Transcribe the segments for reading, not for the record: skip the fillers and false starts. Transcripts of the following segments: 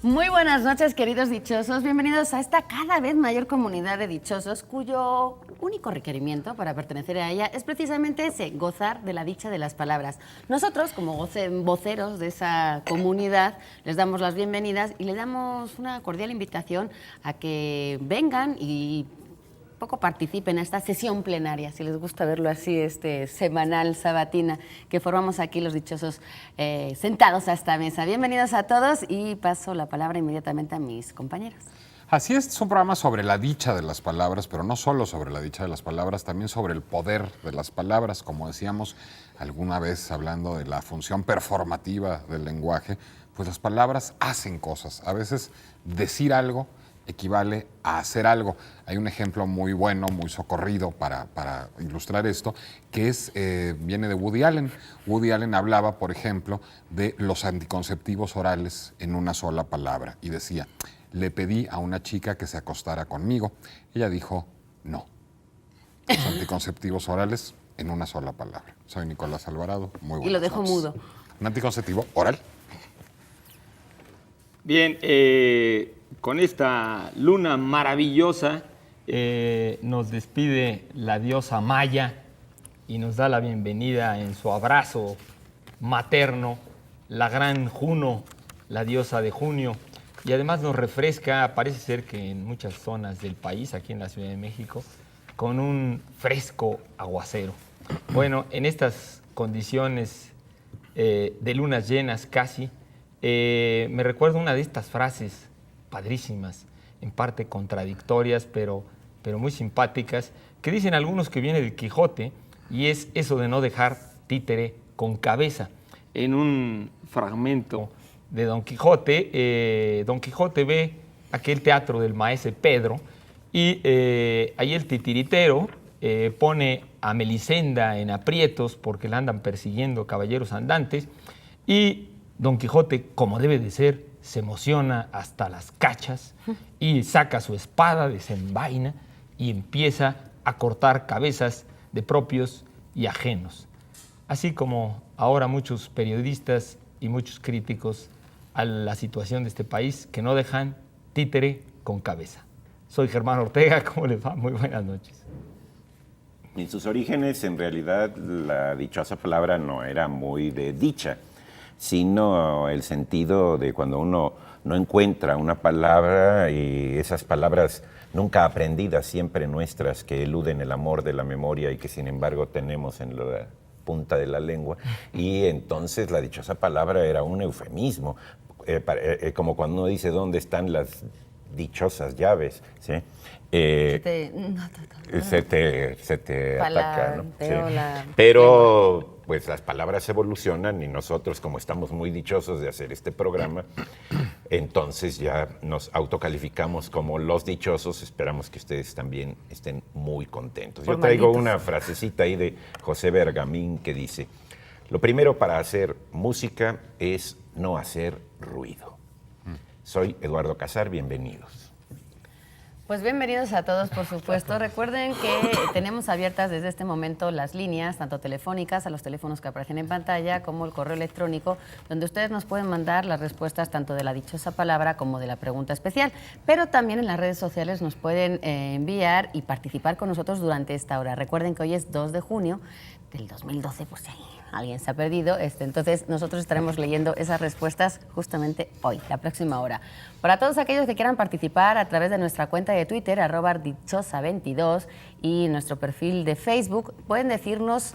Muy buenas noches, queridos dichosos. Bienvenidos a esta cada vez mayor comunidad de dichosos cuyo único requerimiento para pertenecer a ella es precisamente ese, gozar de la dicha de las palabras. Nosotros, como voceros de esa comunidad, les damos las bienvenidas y les damos una cordial invitación a que vengan y poco participen en esta sesión plenaria, si les gusta verlo así, semanal, sabatina, que formamos aquí los dichosos sentados a esta mesa. Bienvenidos a todos y paso la palabra inmediatamente a mis compañeros. Así es un programa sobre la dicha de las palabras, pero no solo sobre la dicha de las palabras, también sobre el poder de las palabras, como decíamos alguna vez hablando de la función performativa del lenguaje, pues las palabras hacen cosas. A veces decir algo equivale a hacer algo. Hay un ejemplo muy bueno, muy socorrido para ilustrar esto, que viene de Woody Allen. Woody Allen hablaba, por ejemplo, de los anticonceptivos orales en una sola palabra y decía: le pedí a una chica que se acostara conmigo. Ella dijo no. Los anticonceptivos orales en una sola palabra. Soy Nicolás Alvarado. Muy buenas Y lo dejo noches. mudo. Un anticonceptivo oral. Bien, con esta luna maravillosa nos despide la diosa Maya y nos da la bienvenida en su abrazo materno, la gran Juno, la diosa de junio, y además nos refresca, parece ser que en muchas zonas del país, aquí en la Ciudad de México, con un fresco aguacero. Bueno, en estas condiciones de lunas llenas casi, me recuerdo una de estas frases padrísimas, en parte contradictorias, pero muy simpáticas, que dicen algunos que viene del Quijote, y es eso de no dejar títere con cabeza. En un fragmento de Don Quijote ve aquel teatro del maese Pedro, y ahí el titiritero pone a Melisenda en aprietos porque la andan persiguiendo caballeros andantes, y Don Quijote, como debe de ser, se emociona hasta las cachas y saca su espada, desenvaina y empieza a cortar cabezas de propios y ajenos. Así como ahora muchos periodistas y muchos críticos a la situación de este país que no dejan títere con cabeza. Soy Germán Ortega, ¿cómo les va? Muy buenas noches. En sus orígenes, en realidad, la dichosa palabra no era muy de dicha, sino el sentido de cuando uno no encuentra una palabra y esas palabras nunca aprendidas, siempre nuestras, que eluden el amor de la memoria y que sin embargo tenemos en la punta de la lengua. Y entonces la dichosa palabra era un eufemismo, como cuando uno dice ¿dónde están las dichosas llaves? ¿Sí? Se te ataca, ¿no? Sí. Pero pues las palabras evolucionan y nosotros, como estamos muy dichosos de hacer este programa, entonces ya nos autocalificamos como los dichosos. Esperamos que ustedes también estén muy contentos. Yo traigo una frasecita ahí de José Bergamín que dice: lo primero para hacer música es no hacer ruido. Soy Eduardo Casar, bienvenidos. Pues bienvenidos a todos, por supuesto. Recuerden que tenemos abiertas desde este momento las líneas, tanto telefónicas, a los teléfonos que aparecen en pantalla, como el correo electrónico, donde ustedes nos pueden mandar las respuestas tanto de la dichosa palabra como de la pregunta especial. Pero también en las redes sociales nos pueden enviar y participar con nosotros durante esta hora. Recuerden que hoy es 2 de junio del 2012, por si alguien se ha perdido. Entonces nosotros estaremos leyendo esas respuestas justamente hoy, la próxima hora. Para todos aquellos que quieran participar a través de nuestra cuenta de Twitter, @dichosa22, y nuestro perfil de Facebook, pueden decirnos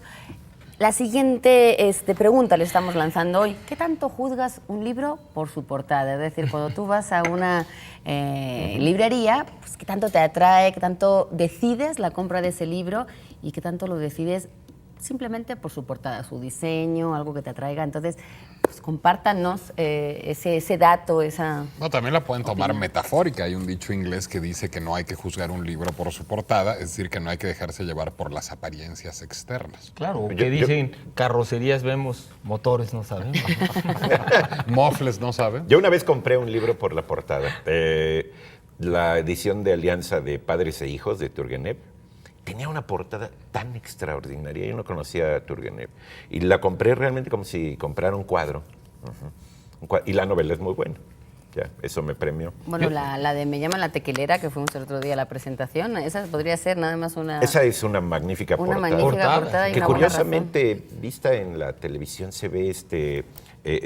la siguiente pregunta, le estamos lanzando hoy. ¿Qué tanto juzgas un libro por su portada? Es decir, cuando tú vas a una librería, pues, ¿qué tanto te atrae? ¿Qué tanto decides la compra de ese libro? ¿Y qué tanto lo decides simplemente por su portada, su diseño, algo que te atraiga? Entonces, pues compártanos ese dato, esa... No, también la pueden tomar metafórica. Hay un dicho inglés que dice que no hay que juzgar un libro por su portada, es decir, que no hay que dejarse llevar por las apariencias externas. Claro, que dicen carrocerías vemos, motores no sabemos. Mofles no saben. Yo una vez compré un libro por la portada, la edición de Alianza de Padres e Hijos de Turgenev. Tenía una portada tan extraordinaria, yo no conocía a Turgenev, y la compré realmente como si comprara un cuadro. Y la novela es muy buena. Ya, eso me premió. Bueno, la de Me llaman la tequilera, que fuimos el otro día a la presentación, esa podría ser nada más una... Esa es una magnífica Una portada. magnífica portada y Que una buena curiosamente, vista en la televisión, se ve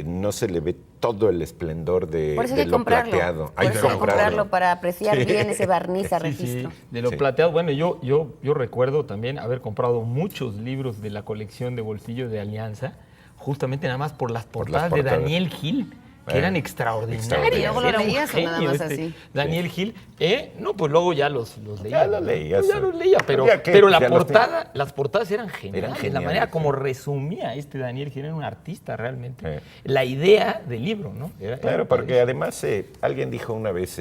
no se le ve todo el esplendor de, Por eso de hay que lo comprarlo. plateado. Por eso hay que comprarlo para apreciar bien ese barniz a Sí, registro. sí, de lo Sí. plateado. Bueno, yo recuerdo también haber comprado muchos libros de la colección de bolsillo de Alianza, justamente nada más por las portadas de portadas. Daniel Gil, que Bueno, eran extraordinarias. extraordinarias. ¿Y luego lo Era un leías o nada genio más así? Daniel Gil. No, pues luego ya los leía. Ya los leías. Pues ya los leía, pero, Ya que- pero la ya los portada, las portadas eran geniales. La geniales, manera como sí. resumía Daniel Gil, era un artista realmente. Sí. La idea del libro, ¿no? Era Claro, porque padrísimo. además alguien dijo una vez,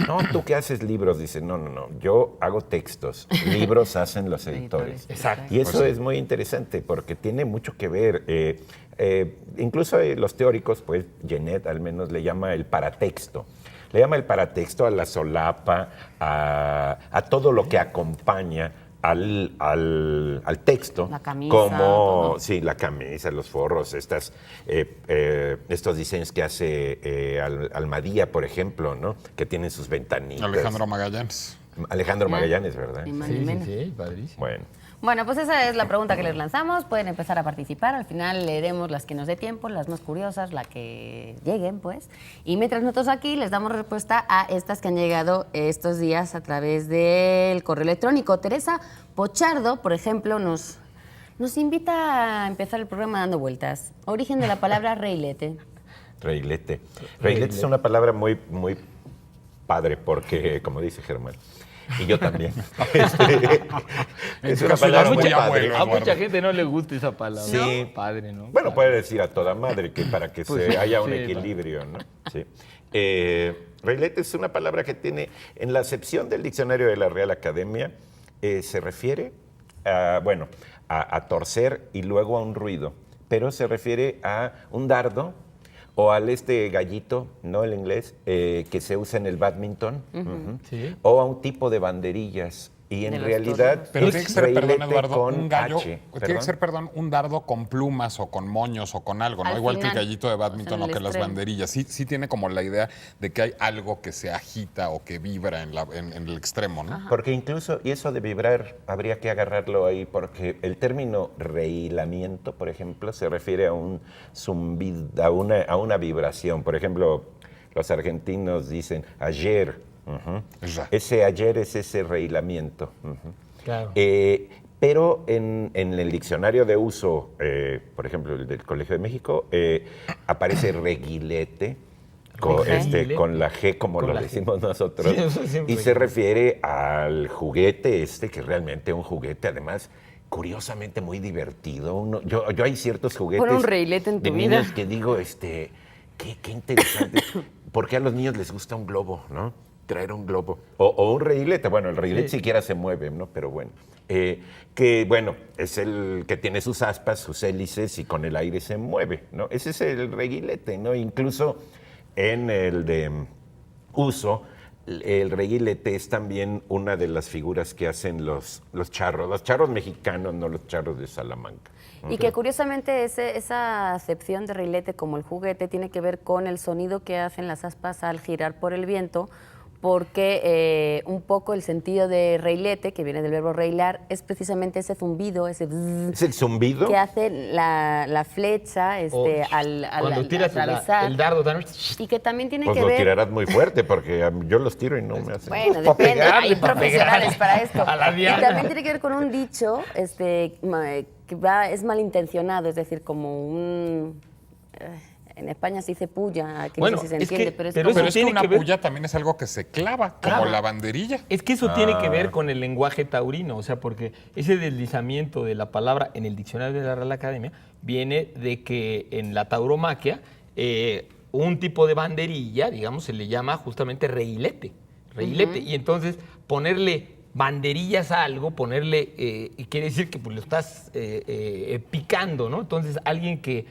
no, tú que haces libros, dice, no, yo hago textos, libros hacen los editores. Exacto. Y eso Pues sí. es muy interesante porque tiene mucho que ver. Incluso los teóricos, pues Genet al menos le llama el paratexto. Le llama el paratexto a la solapa, a todo lo que acompaña al texto. La camisa, como todo. sí, la camisa, los forros, estos diseños que hace Almadía, por ejemplo, ¿no? Que tienen sus ventanitas. Alejandro Magallanes. Alejandro Ya. Magallanes, ¿verdad? Ni más ni Sí, sí, menos. sí, padrísimo. Bueno. Bueno, pues esa es la pregunta que les lanzamos. Pueden empezar a participar. Al final leeremos las que nos dé tiempo, las más curiosas, las que lleguen, pues. Y mientras nosotros aquí les damos respuesta a estas que han llegado estos días a través del correo electrónico. Teresa Pochardo, por ejemplo, nos invita a empezar el programa dando vueltas. Origen de la palabra reilete. Reilete. Reilete es una palabra muy, muy padre porque, como dice Germán, y yo también. Es una caso ya palabra es muy muy padre. abuelo. A mucha Eduardo. gente no le gusta esa palabra. Sí. ¿No? Padre, ¿no? Bueno, puede decir a toda madre que para que Pues sí, haya un sí, equilibrio, ¿no? Sí. Reilete es una palabra que tiene, en la acepción del diccionario de la Real Academia, se refiere a torcer y luego a un ruido, pero se refiere a un dardo o al gallito, no el inglés, que se usa en el badminton, ujú, Sí. o a un tipo de banderillas. Y en De los realidad toros. Pero es tiene que ser, perdón, reilete Eduardo, con un gallo. H, Tiene que perdón. ser, perdón, un dardo con plumas o con moños o con algo, ¿no? Al Igual que el final, gallito de o sea, badminton en o el que las extremo. banderillas. Sí tiene como la idea de que hay algo que se agita o que vibra en el extremo, ¿no? Porque incluso, y eso de vibrar, habría que agarrarlo ahí, porque el término rehilamiento, por ejemplo, se refiere a un zumbido, a una vibración. Por ejemplo, los argentinos dicen ayer. Ujú. Ya. Ese ayer es ese rehilamiento. Ujú. Claro. Pero en el diccionario de uso, por ejemplo, el del Colegio de México, aparece reguilete. Reguilete. Con la G, como Con lo la G. decimos nosotros, Sí, eso siempre. y se refiere al juguete que realmente es un juguete, además, curiosamente muy divertido. Yo hay ciertos juguetes Pon un reilete en de tu niños vida. que digo, qué interesante, porque a los niños les gusta un globo, ¿no? Traer un globo. O un reilete, bueno, el reilete siquiera se mueve, ¿no? Pero bueno. Que bueno, es el que tiene sus aspas, sus hélices y con el aire se mueve, ¿no? Ese es el reguilete, ¿no? Incluso en el de uso, el reguilete es también una de las figuras que hacen los charros mexicanos, no los charros de Salamanca. Y que curiosamente esa acepción de reilete como el juguete tiene que ver con el sonido que hacen las aspas al girar por el viento, porque un poco el sentido de reilete, que viene del verbo reilar, es precisamente ese zumbido, ese bzzz ¿Es el zumbido? que hace la flecha al Cuando tiras atravesar. el dardo también. Y que también tiene Pues que lo ver... tirarás muy fuerte, porque yo los tiro y no me hacen. Bueno, Pa' depende, pegarle, hay pa' profesionales pegarle. para esto. A la Y diana. también tiene que ver con un dicho que es malintencionado, es decir, como un... en España se dice puya, aquí Bueno, no sé si se es que- entiende, pero es pero como... Pero es que tiene una que ver- puya también es algo que se clava, como Claro. la banderilla. Es que eso tiene que ver con el lenguaje taurino, o sea, porque ese deslizamiento de la palabra en el diccionario de la Real Academia viene de que en la tauromaquia un tipo de banderilla, digamos, se le llama justamente reilete. Y entonces ponerle banderillas a algo, y quiere decir que pues, lo estás picando, ¿no? Entonces alguien que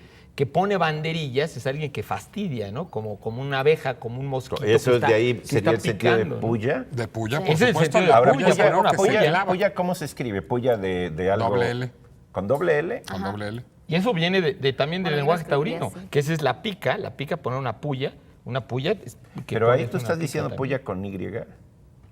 pone banderillas es alguien que fastidia, ¿no? Como una abeja, como un mosquito. Eso que es está- de ahí, que sería está el sentido de picando, ¿no? puya. De puya, Sí. por Ese es el supuesto. sentido de La Ahora, puya, puya es pero algo una que puya, se clava. puya, ¿cómo se escribe? Puya de algo. Doble L. ¿Con doble L? Con doble L. Y eso viene también del Bueno, yo lenguaje lo escribí taurino, así. que esa es la pica poner una puya, Una puya. Pero ahí tú estás diciendo puya con Y.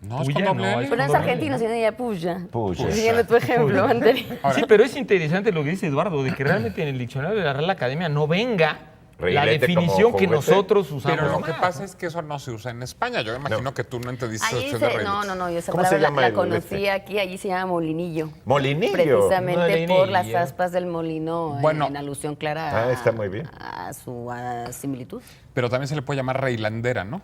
No, es Puya, con doble no, L. Pero no es argentino, sino ella puya. Puya. Siguiendo tu ejemplo anterior. Sí, pero es interesante lo que dice Eduardo, de que realmente en el diccionario de la Real Academia no venga la Reilete definición como que juguete. nosotros usamos. Pero lo que más, pasa ¿no? es que eso no se usa en España. Yo me imagino que tú no entendiste esa Allí opción de se, reilete. no, yo esa ¿Cómo se palabra llama la el conocí aquí, allí se llama molinillo. Molinillo. Precisamente Molinillo. por las aspas del molino, Bueno. en alusión clara Está muy bien. a su similitud. Pero también se le puede llamar reilandera, ¿no?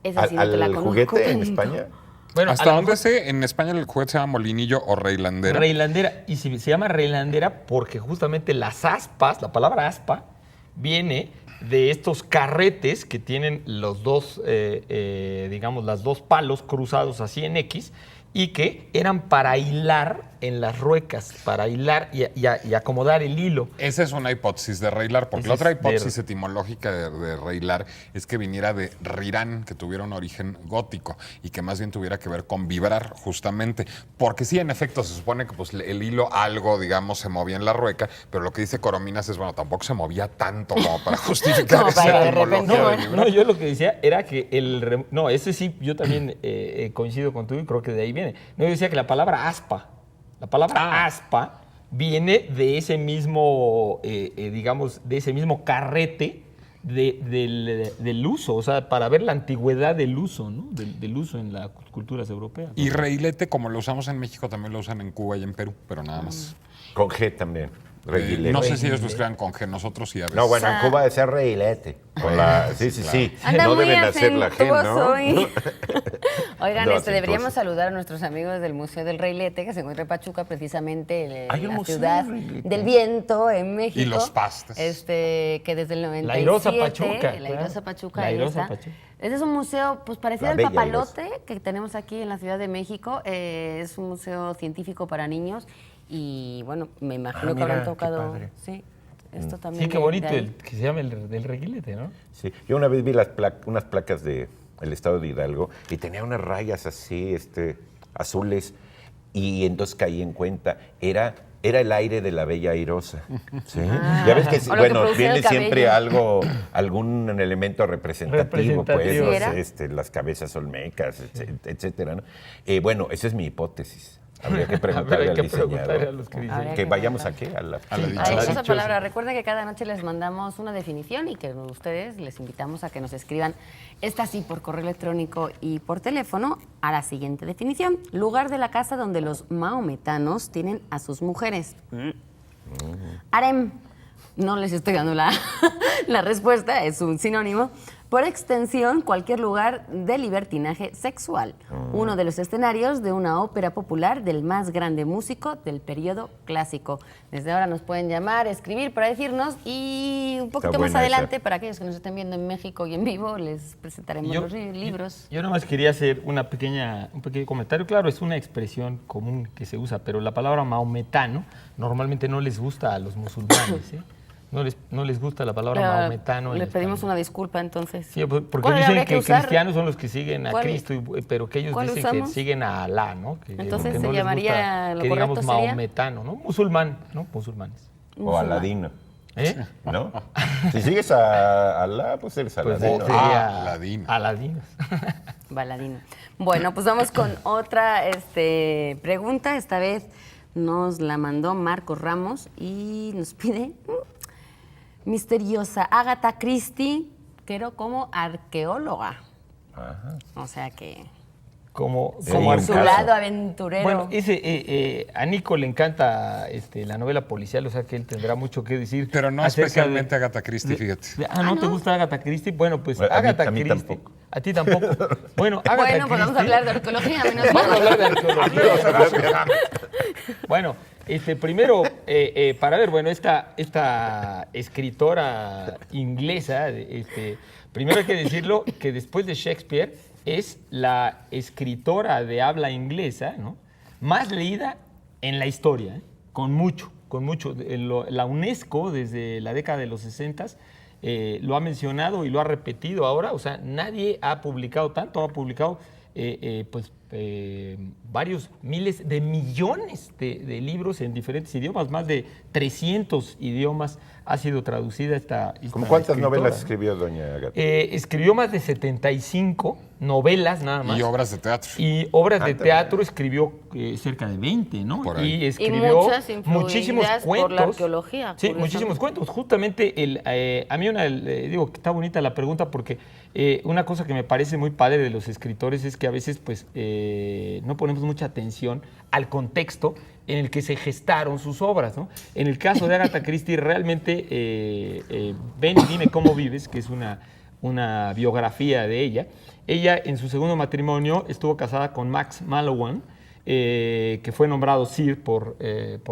Esa sí no te la ¿Al conozco juguete en tanto. España? Bueno, Hasta donde sé, en España el juguete se llama molinillo o reilandera. Reilandera. Y se llama reilandera porque justamente las aspas, la palabra aspa, viene de estos carretes que tienen los dos, digamos, las dos palos cruzados así en X y que eran para hilar en las ruecas, para hilar y acomodar el hilo. Esa es una hipótesis de reilar, porque Esa la otra es de- hipótesis etimológica de reilar es que viniera de rirán, que tuviera un origen gótico y que más bien tuviera que ver con vibrar, justamente. Porque sí, en efecto, se supone que pues, el hilo algo, digamos, se movía en la rueca, pero lo que dice Corominas es, bueno, tampoco se movía tanto como para justificar Como esa para de etimología repente, de bueno. vibrar. No, yo lo que decía era que no, ese sí, yo también coincido contigo y creo que de ahí viene. No, yo decía que la palabra aspa viene de ese mismo, digamos, de ese mismo carrete del uso, o sea, para ver la antigüedad del uso, ¿no? Del uso en las culturas europeas. Y reilete, como lo usamos en México, también lo usan en Cuba y en Perú, pero nada más. Con G también. Reguilete. No sé si ellos lo escriban con G, nosotros sí a veces. No, bueno, en Cuba decía reilete. Con la, sí. Anda No muy deben hacer la G, ¿no? acentuoso hoy. Oigan, No, deberíamos acentuoso. saludar a nuestros amigos del Museo del Reilete, que se encuentra en Pachuca, precisamente Hay un la museo ciudad del Reilete. del viento en México. Y los pastes. Que desde el 97... La Airosa Pachuca, La Airosa claro. Pachuca, La ahí Airosa está. Pachuca. Ese es un museo, pues parecido La al bella Papalote que tenemos aquí en la Ciudad de México. Es un museo científico para niños y, bueno, me imagino que mira, habrán qué tocado... padre. Sí, esto también. Sí, qué de bonito, ahí. el que se llama el del reguilete, ¿no? Sí. Yo una vez vi unas placas del estado de Hidalgo y tenía unas rayas así, azules, y entonces caí en cuenta, era el aire de la bella airosa. ¿Sí? Ya ves que, O lo que bueno, producía el viene siempre cabello. algún elemento representativo, Representativo. ¿Sí era? pues, las cabezas olmecas, etcétera, ¿no? Bueno, esa es mi hipótesis. Habría que preguntarle Hay al que preguntarle a diseñador. los que Habría dicen. Que que vayamos preguntar. a qué, a la A la Ay, dichosa. esa palabra. Recuerden que cada noche les mandamos una definición y que ustedes les invitamos a que nos escriban, esta sí, por correo electrónico y por teléfono, a la siguiente definición. Lugar de la casa donde los maometanos tienen a sus mujeres. Harem. No les estoy dando la respuesta, es un sinónimo. Por extensión, cualquier lugar de libertinaje sexual. Uno de los escenarios de una ópera popular del más grande músico del periodo clásico. Desde ahora nos pueden llamar, escribir para decirnos y un poquito más buena adelante, esa. para aquellos que nos estén viendo en México y en vivo, les presentaremos los libros. Yo nada más quería hacer un pequeño comentario. Claro, es una expresión común que se usa, pero la palabra maometano normalmente no les gusta a los musulmanes, ¿eh? No les gusta la palabra maometano. Le pedimos una disculpa entonces. Sí, porque ¿Cuál dicen habría que usar? cristianos son los que siguen a ¿Cuál? Cristo, pero que ellos ¿Cuál dicen usamos? que siguen a Alá, ¿no? Que Entonces que se les llamaría, gusta lo que digamos correcto sería maometano, ¿no? Musulmán, ¿no? Musulmanes. O Aladino, ¿Eh? ¿no? Si sigues a Alá, pues eres Pues Aladino. sería Aladino. Aladinos. Baladino. Bueno, pues vamos con otra pregunta. Esta vez nos la mandó Marcos Ramos y nos pide misteriosa Agatha Christie, pero como arqueóloga. Ajá. O sea que Como Sí, como un su caso. lado aventurero. Bueno, a Nico le encanta la novela policial, o sea que él tendrá mucho que decir. Pero no acerca especialmente Agatha Christie, fíjate. ¿No te gusta Agatha Christie? Bueno, pues A mí- Agatha a mí Christie. tampoco. A ti tampoco. Bueno, Agatha Bueno, pues vamos a Christie- hablar de arqueología, menos Vamos a mal. hablar de arqueología. Bueno, primero, para ver, bueno, esta escritora inglesa, primero hay que decirlo que después de Shakespeare es la escritora de habla inglesa, ¿no?, más leída en la historia, ¿eh? Con mucho. La UNESCO, desde la década de los 60, lo ha mencionado y lo ha repetido ahora. O sea, nadie ha publicado tanto, ha publicado pues varios miles de millones de libros en diferentes idiomas, más de 300 idiomas ha sido traducida esta ¿Cómo cuántas escritora, novelas ¿no? escribió doña Agatha? Escribió más de 75 novelas nada más. Y obras de teatro. Y obras de también. teatro escribió cerca de 20, ¿no? Por ahí. Y Y escribió muchas muchísimos influidas cuentos. por la arqueología. Sí, curiosamente. muchísimos cuentos. Justamente, a mí digo que está bonita la pregunta porque una cosa que me parece muy padre de los escritores es que a veces pues no ponemos mucha atención al contexto en el que se gestaron sus obras, ¿no? En el caso de Agatha Christie, realmente Ven y dime cómo vives, que es una biografía de ella. Ella en su segundo matrimonio estuvo casada con Max Mallowan, que fue nombrado Sir por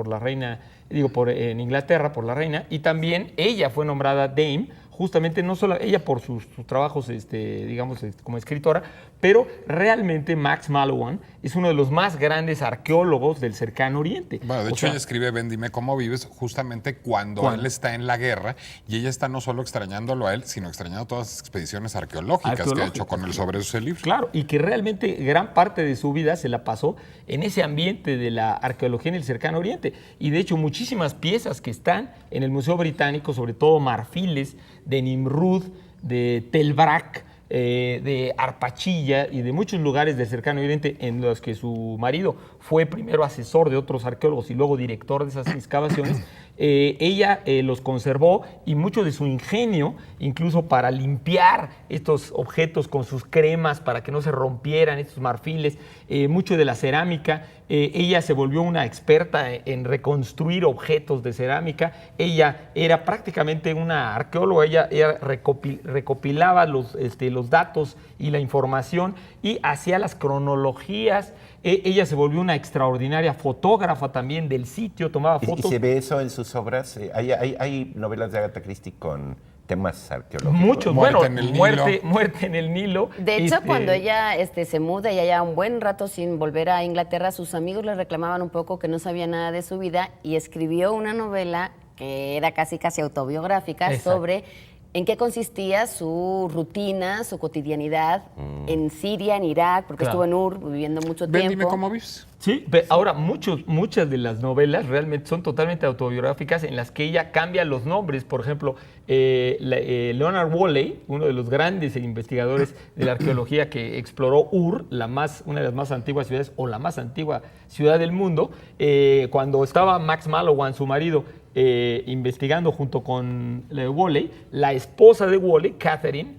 la reina, en Inglaterra por la reina, y también ella fue nombrada Dame, justamente no solo ella por sus trabajos, digamos, como escritora, pero realmente Max Mallowan es uno de los más grandes arqueólogos del cercano oriente. Bueno, de O hecho, sea, ella escribe Ven, dime cómo vives justamente cuando él está en la guerra y ella está no solo extrañándolo a él, sino extrañando todas las expediciones arqueológicas que ha hecho con él sobre ese libro. Claro, y que realmente gran parte de su vida se la pasó en ese ambiente de la arqueología en el cercano oriente. Y de hecho, muchísimas piezas que están en el Museo Británico, sobre todo marfiles de Nimrud, de Tel Brak, de Arpachilla y de muchos lugares del cercano oriente en los que su marido fue primero asesor de otros arqueólogos y luego director de esas excavaciones, ella los conservó y mucho de su ingenio, incluso para limpiar estos objetos con sus cremas para que no se rompieran estos marfiles, mucho de la cerámica. Ella se volvió una experta en reconstruir objetos de cerámica. Ella era prácticamente una arqueóloga, ella recopilaba los datos y la información y hacía las cronologías. Ella se volvió una extraordinaria fotógrafa también del sitio, tomaba ¿Y fotos. se ve eso en sus obras? ¿Hay novelas de Agatha Christie con temas arqueológicos? Muchos, Muerte bueno, en el muerte en el Nilo. De hecho, cuando ella se muda y ya un buen rato sin volver a Inglaterra, sus amigos le reclamaban un poco que no sabía nada de su vida y escribió una novela que era casi autobiográfica. Exacto. Sobre en qué consistía su rutina, su cotidianidad en Siria, en Irak, porque Claro. estuvo en Ur viviendo mucho Ven, tiempo. dime cómo vives. Sí, ahora muchas de las novelas realmente son totalmente autobiográficas en las que ella cambia los nombres. Por ejemplo, Leonard Woolley, uno de los grandes investigadores de la arqueología que exploró Ur, una de las más antiguas ciudades o la más antigua ciudad del mundo, cuando estaba Max Mallowan, su marido, investigando junto con Woolley, la esposa de Woolley, Catherine,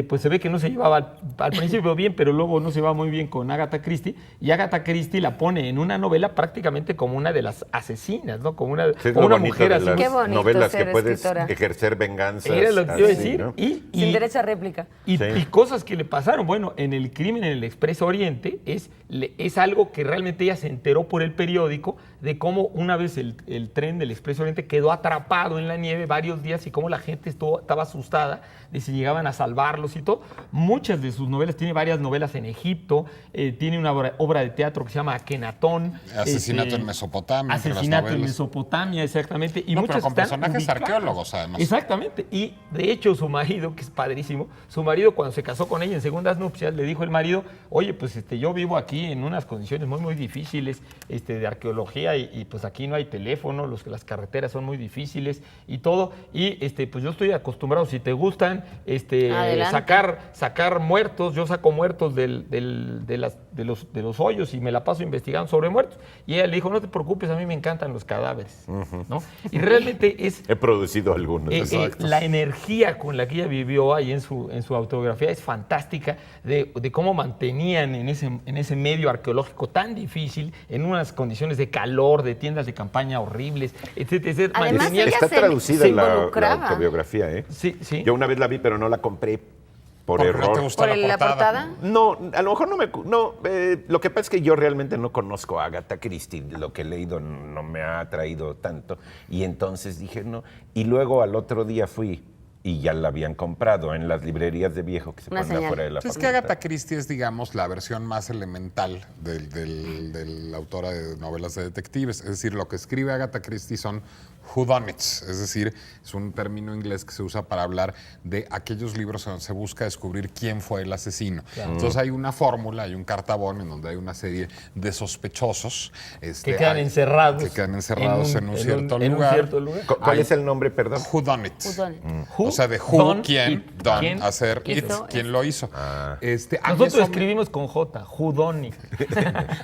pues se ve que no se llevaba al principio bien, pero luego no se va muy bien con Agatha Christie, y Agatha Christie la pone en una novela prácticamente como una de las asesinas, ¿no? Como una, Sí, es como lo una bonito mujer de así. las Qué bonito novelas que ser puedes escritora. ejercer venganzas. Era lo que iba a así, decir. ¿no? Sin derecho a réplica. Y Sí. cosas que le pasaron. Bueno, en el crimen en el Expreso Oriente es algo que realmente ella se enteró por el periódico de cómo una vez el tren del Expreso Oriente quedó atrapado en la nieve varios días y cómo la gente estaba asustada de si llegaban a salvarlos y todo. Muchas de sus novelas, tiene varias novelas en Egipto, tiene una obra de teatro que se llama Akenatón. Asesinato en Mesopotamia. entre las Asesinato en novelas. Mesopotamia, exactamente. Y No, muchas pero con están personajes ubicadas. arqueólogos, además. Exactamente. Y de hecho su marido, que es padrísimo, su marido cuando se casó con ella en segundas nupcias, le dijo el marido, oye, pues yo vivo aquí en unas condiciones muy, muy difíciles de arqueología y pues aquí no hay teléfono, las carreteras son muy difíciles y todo. Y pues yo estoy acostumbrado, si te gustan, sacar muertos, yo saco muertos de los hoyos y me la paso investigando sobre muertos. Y ella le dijo, no te preocupes, a mí me encantan los cadáveres, ¿no? Y realmente es... He producido algunos. la energía con la que ella vivió ahí en su autobiografía es fantástica, de cómo mantenían en ese medio arqueológico tan difícil, en unas condiciones de calor, de tiendas de campaña horribles, etcétera. Además, mantenían- ella Está se traducida en la involucraba. autobiografía, ¿eh? Sí, sí. Yo una vez la vi, pero no la compré por Porque no te error. gustó ¿Por la portada? No, a lo mejor no me... No, lo que pasa es que yo realmente no conozco a Agatha Christie. Lo que he leído no me ha atraído tanto. Y entonces dije, no. Y luego al otro día fui y ya la habían comprado en las librerías de viejo que se Una ponen señal. afuera de la Es que facultad. Agatha Christie es, digamos, la versión más elemental de la autora de novelas de detectives. Es decir, lo que escribe Agatha Christie son whodunits, es decir, es un término inglés que se usa para hablar de aquellos libros donde se busca descubrir quién fue el asesino. Entonces hay una fórmula, hay un cartabón en donde hay una serie de sospechosos Que quedan encerrados. que quedan encerrados en un cierto en un lugar. cierto lugar. ¿Cuál Hay- es el nombre, perdón? Whodunit. Whodunit. Who, O sea, de who, done, quién, it, done, quién hacer, quién it, hizo, quién lo hizo. A mí Nosotros eso me- escribimos con J, Judoni.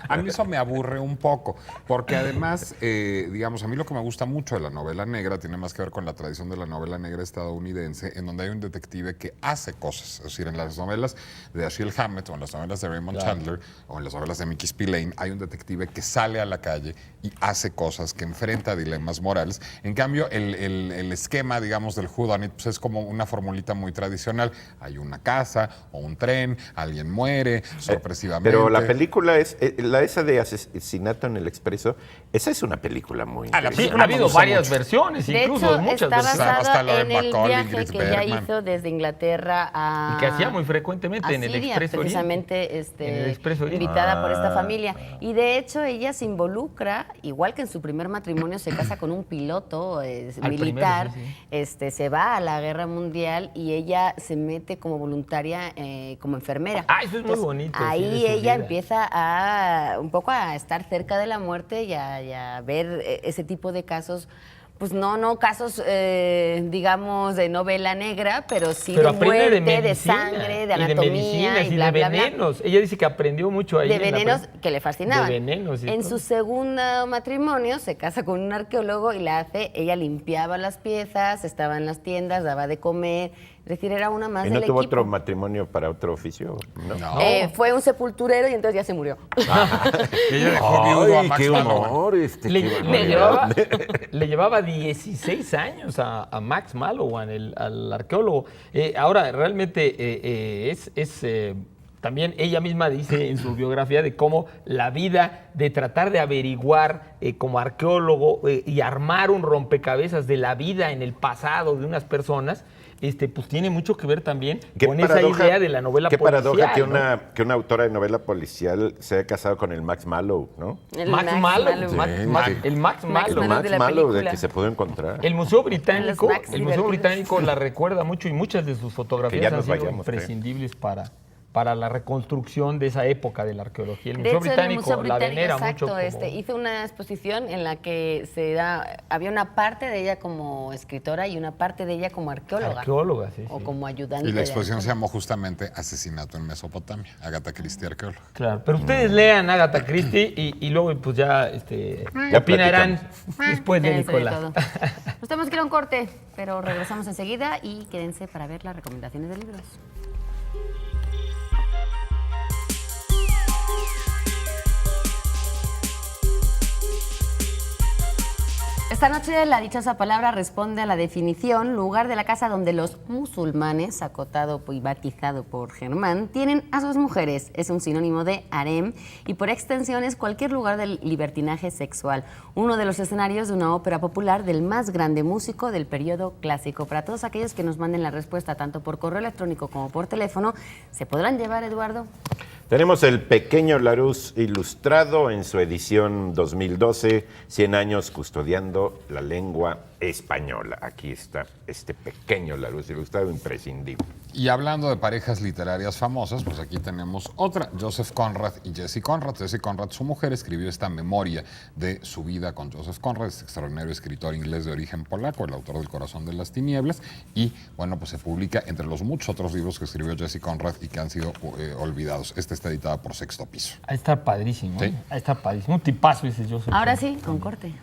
A mí eso me aburre un poco, porque además, digamos, a mí lo que me gusta mucho de la novela negra tiene más que ver con la tradición de la novela negra estadounidense, en donde hay un detective que hace cosas. Es decir, en las novelas de Dashiell Hammett, o en las novelas de Raymond Chandler, o en las novelas de Mickey Spillane, hay un detective que sale a la calle y hace cosas, que enfrenta dilemas morales. En cambio, el esquema, digamos, del whodunit pues es como una formulita muy tradicional. Hay una casa o un tren, alguien muere, sorpresivamente. Pero la película es, esa de Asesinato en el Expreso, esa es una película muy Ah, la Sí, película ha me habido gustó varias mucho. versiones, De incluso hecho, muchas está versiones. Hasta basada Lauren en el Bacall, viaje Ingrid que ella Bergman. hizo desde Inglaterra a... Y que hacía muy frecuentemente a en el Siria, Expreso Oriente. precisamente En el Expreso Oriente. invitada por esta familia. Y de hecho ella se involucra, igual que en su primer matrimonio, se casa con un piloto Al militar, primero, sí. Se va a la guerra mundial y ella se mete como voluntaria, como enfermera. Ah, eso es muy bonito, sí, Ahí de su ella vida. empieza a un poco a estar cerca de la muerte y a ver ese tipo de casos. Pues no casos, digamos, de novela negra, pero sí Pero de aprende muerte, de de medicina, sangre, de y de anatomía medicinas y y bla, de bla, bla. venenos. Ella dice que aprendió mucho ahí. De en la venenos pre- que le fascinaban. De venenos y En todo. su segundo matrimonio se casa con un arqueólogo y ella limpiaba las piezas, estaba en las tiendas, daba de comer, es decir, era una más ¿Y del no tuvo equipo. otro matrimonio para otro oficio? No. No. Fue un sepulturero y entonces ya se murió. Ella dejó viudo a Max Mallowan. Le llevaba 16 años a Max Mallowan, al arqueólogo. Ahora, realmente también ella misma dice en su biografía de cómo la vida de tratar de averiguar como arqueólogo y armar un rompecabezas de la vida en el pasado de unas personas, pues tiene mucho que ver también con esa idea de la novela qué policial. paradoja que, ¿no? que una autora de novela policial se haya casado con el Max Mallow, ¿no? El Max Mallow. Mallow. El Max Max Mallow. Lo Mallow Max de la Mallow de película. que se pudo encontrar. El Museo Británico, Los Max el Museo divertidos. Británico la recuerda mucho y muchas de sus Que fotografías ya han nos sido vayamos, imprescindibles para la reconstrucción de esa época de la arqueología. El De Museo hecho, el Británico Museo la Británico, venera exacto, mucho como... hizo una exposición en la que había una parte de ella como escritora y una parte de ella como arqueóloga. Arqueóloga, sí, O sí. como ayudante. Y la de exposición se arqueóloga. llamó justamente Asesinato en Mesopotamia, Agatha Christie, arqueóloga. Claro, pero ustedes lean Agatha Christie y luego pues ya, opinarán después de Quédense de Nicolás. todo. Nos tenemos que ir a un corte, pero regresamos enseguida y quédense para ver las recomendaciones de libros. Esta noche la dichosa palabra responde a la definición lugar de la casa donde los musulmanes, acotado y batizado por Germán, tienen a sus mujeres. Es un sinónimo de harem y por extensión es cualquier lugar del libertinaje sexual. Uno de los escenarios de una ópera popular del más grande músico del periodo clásico. Para todos aquellos que nos manden la respuesta tanto por correo electrónico como por teléfono, ¿se podrán llevar, Eduardo? Tenemos el Pequeño Larousse ilustrado en su edición 2012, 100 años custodiando la lengua española. Aquí está este Pequeño Larousse ilustrado imprescindible. Y hablando de parejas literarias famosas, pues aquí tenemos otra, Joseph Conrad y Jessie Conrad. Jessie Conrad, su mujer, escribió esta memoria de su vida con Joseph Conrad, este extraordinario escritor inglés de origen polaco, el autor del Corazón de las Tinieblas, y bueno, pues se publica entre los muchos otros libros que escribió Jessie Conrad y que han sido olvidados. Esta está editada por Sexto Piso. Ahí está padrísimo, Sí. Ahí está padrísimo. Un tipazo ese Joseph. Ahora sí, con corte.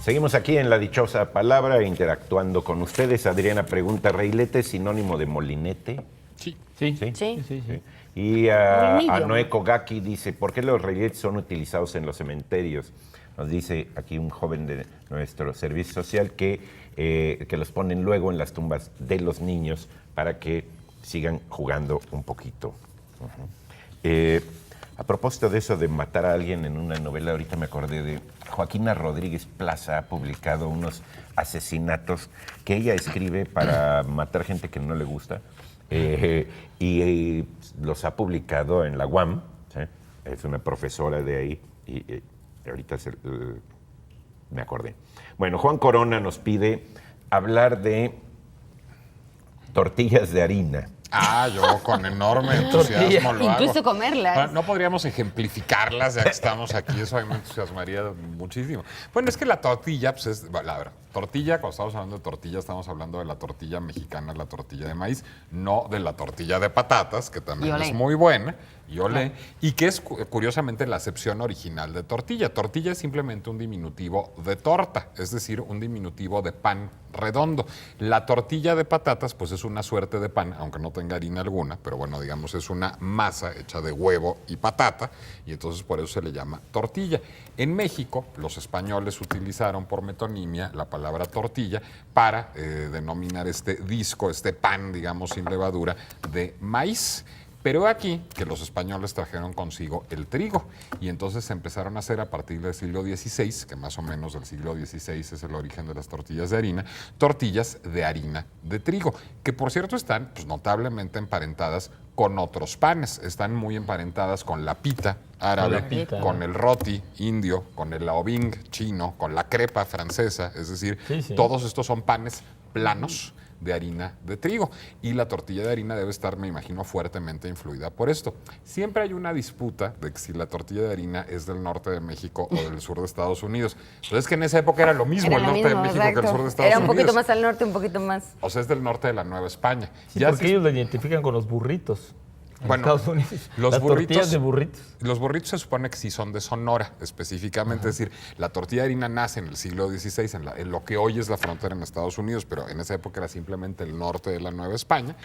Seguimos aquí en La Dichosa Palabra, interactuando con ustedes. Adriana pregunta, ¿reilete es sinónimo de molinete? Sí. Sí, Sí. sí, sí. sí. Y Molinillo. Anoe Kogaki dice, ¿por qué los reiletes son utilizados en los cementerios? Nos dice aquí un joven de nuestro servicio social que los ponen luego en las tumbas de los niños para que sigan jugando un poquito. A propósito de eso de matar a alguien en una novela, ahorita me acordé de Joaquina Rodríguez Plaza, ha publicado unos asesinatos que ella escribe para matar gente que no le gusta y los ha publicado en la UAM, ¿sí? Es una profesora de ahí y ahorita me acordé. Bueno, Juan Corona nos pide hablar de tortillas de harina. Yo con enorme entusiasmo lo hago. Incluso comerlas. No podríamos ejemplificarlas ya que estamos aquí, eso a mí me entusiasmaría muchísimo. Bueno, es que la tortilla, pues es, a ver, tortilla, cuando estamos hablando de tortilla, estamos hablando de la tortilla mexicana, la tortilla de maíz, no de la tortilla de patatas, que también es muy buena, y que es curiosamente la acepción original de tortilla. Tortilla es simplemente un diminutivo de torta, es decir, un diminutivo de pan redondo. La tortilla de patatas, pues es una suerte de pan, aunque no tenga harina alguna, pero bueno, digamos, es una masa hecha de huevo y patata, y entonces por eso se le llama tortilla. En México, los españoles utilizaron por metonimia la palabra tortilla para denominar este disco, este pan, digamos, sin levadura, de maíz. Pero aquí que los españoles trajeron consigo el trigo y entonces se empezaron a hacer a partir del siglo XVI, que más o menos del siglo XVI es el origen de las tortillas de harina, tortillas de harina de trigo, que por cierto están pues, notablemente emparentadas con otros panes, están muy emparentadas con la pita árabe, con el roti indio, con el laobing chino, con la crepa francesa, es decir, todos estos son panes planos de harina de trigo. Y la tortilla de harina debe estar, me imagino, fuertemente influida por esto. Siempre hay una disputa de que si la tortilla de harina es del norte de México o del sur de Estados Unidos. Pero es que en esa época era lo mismo el norte de México que el sur de Estados Unidos. Era un poquito más al norte, un poquito más. O sea, es del norte de la Nueva España. Sí, porque ellos lo identifican con los burritos. En Estados Unidos. Las tortillas de burritos. Los burritos se supone que sí son de Sonora, específicamente. Es decir, la tortilla de harina nace en el siglo XVI, en lo que hoy es la frontera en Estados Unidos, pero en esa época era simplemente el norte de la Nueva España.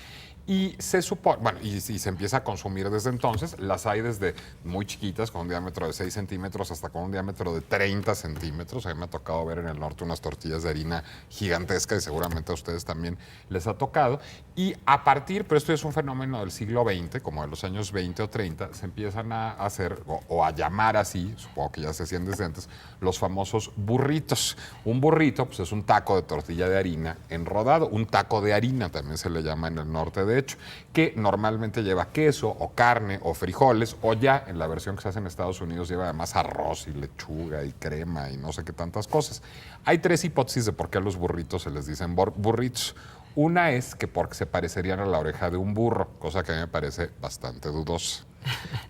Y se supone, bueno, y se empieza a consumir desde entonces. Las hay desde muy chiquitas, con un diámetro de 6 centímetros, hasta con un diámetro de 30 centímetros. A mí me ha tocado ver en el norte unas tortillas de harina gigantescas y seguramente a ustedes también les ha tocado. Y a partir, pero esto es un fenómeno del siglo XX, como de los años 20 o 30, se empiezan a hacer, o a llamar así, supongo que ya se hacían desde antes, los famosos burritos. Un burrito, pues es un taco de tortilla de harina enrodado. Un taco de harina también se le llama en el norte de hecho, que normalmente lleva queso o carne o frijoles, o ya en la versión que se hace en Estados Unidos lleva además arroz y lechuga y crema y no sé qué tantas cosas. Hay tres hipótesis de por qué a los burritos se les dicen burritos. Una es que porque se parecerían a la oreja de un burro, cosa que a mí me parece bastante dudosa.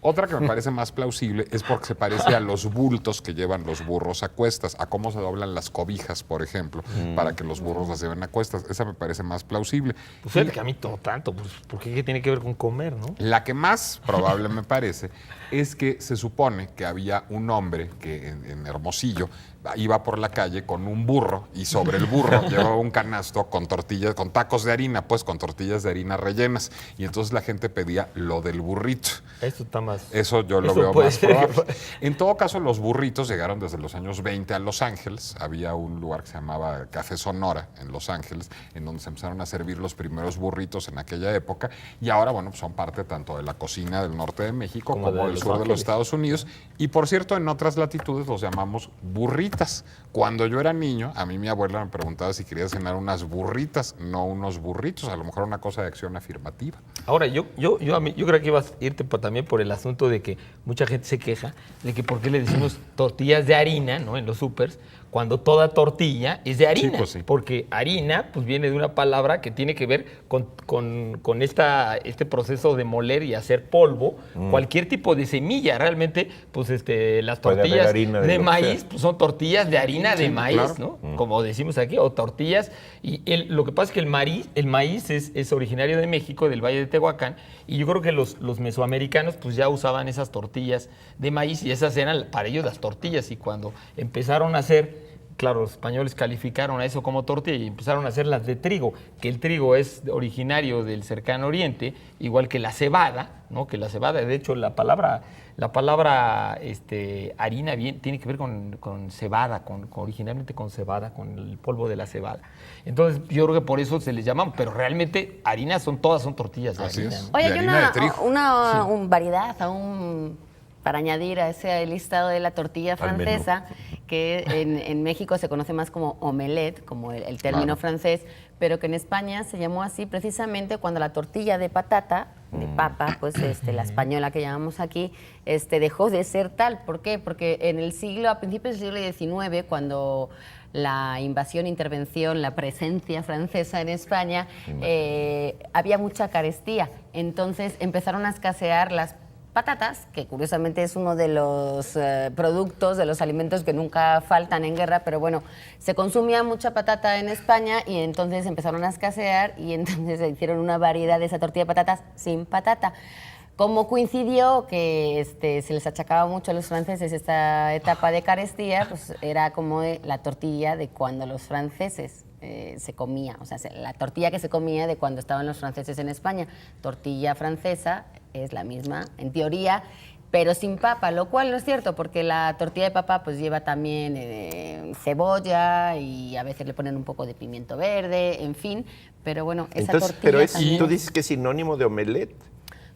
Otra que me parece más plausible es porque se parece a los bultos que llevan los burros a cuestas, a cómo se doblan las cobijas, por ejemplo, para que los burros las lleven a cuestas. Esa me parece más plausible. Pues fíjate que a mí no tanto, pues, porque ¿qué tiene que ver con comer, no? La que más probable me parece es que se supone que había un hombre que en Hermosillo iba por la calle con un burro y sobre el burro llevaba un canasto con tortillas, con tacos de harina, pues con tortillas de harina rellenas. Y entonces la gente pedía lo del burrito. Eso está más... Eso yo lo veo más probable. En todo caso, los burritos llegaron desde los años 20 a Los Ángeles. Había un lugar que se llamaba Café Sonora en Los Ángeles, en donde se empezaron a servir los primeros burritos en aquella época. Y ahora, bueno, pues son parte tanto de la cocina del norte de México como del sur de los Estados Unidos. Y por cierto, en otras latitudes los llamamos burritos. Cuando yo era niño, a mí mi abuela me preguntaba si quería cenar unas burritas, no unos burritos, a lo mejor una cosa de acción afirmativa. Ahora, yo creo que ibas a irte también por el asunto de que mucha gente se queja de que por qué le decimos tortillas de harina, ¿no? En los supers, cuando toda tortilla es de harina. Sí, pues sí. Porque harina pues viene de una palabra que tiene que ver con este proceso de moler y hacer polvo, cualquier tipo de semilla. Realmente, pues las tortillas de maíz pues, son tortillas de harina de maíz, claro, ¿no? Como decimos aquí, o tortillas. Y lo que pasa es que el maíz es originario de México, del Valle de Tehuacán, y yo creo que los mesoamericanos pues ya usaban esas tortillas de maíz y esas eran para ellos las tortillas. Y cuando empezaron a hacer, claro, los españoles calificaron a eso como tortilla y empezaron a hacer las de trigo, que el trigo es originario del cercano oriente, igual que la cebada, ¿no? Que la cebada, de hecho, la palabra harina tiene que ver con cebada, originalmente con cebada, con el polvo de la cebada. Entonces, yo creo que por eso se les llaman, pero realmente todas son tortillas de harina. Oye, hay una variedad, para añadir a ese listado de la tortilla francesa, que en México se conoce más como omelette, como el término francés, pero que en España se llamó así precisamente cuando la tortilla de patata, de papa, pues la española que llamamos aquí, dejó de ser tal. ¿Por qué? Porque a principios del siglo XIX, cuando la invasión, intervención, la presencia francesa en España, había mucha carestía. Entonces empezaron a escasear las patatas, que curiosamente es uno de los productos, de los alimentos que nunca faltan en guerra, pero bueno, se consumía mucha patata en España y entonces empezaron a escasear y entonces se hicieron una variedad de esa tortilla de patatas sin patata. Como coincidió que se les achacaba mucho a los franceses esta etapa de carestía, pues era como la tortilla de cuando los franceses se comía, o sea, la tortilla que se comía de cuando estaban los franceses en España. Tortilla francesa es la misma, en teoría, pero sin papa, lo cual no es cierto, porque la tortilla de papa pues lleva también cebolla y a veces le ponen un poco de pimiento verde, en fin, pero bueno, esa Entonces, tortilla pero también... ¿tú dices que es sinónimo de omelette?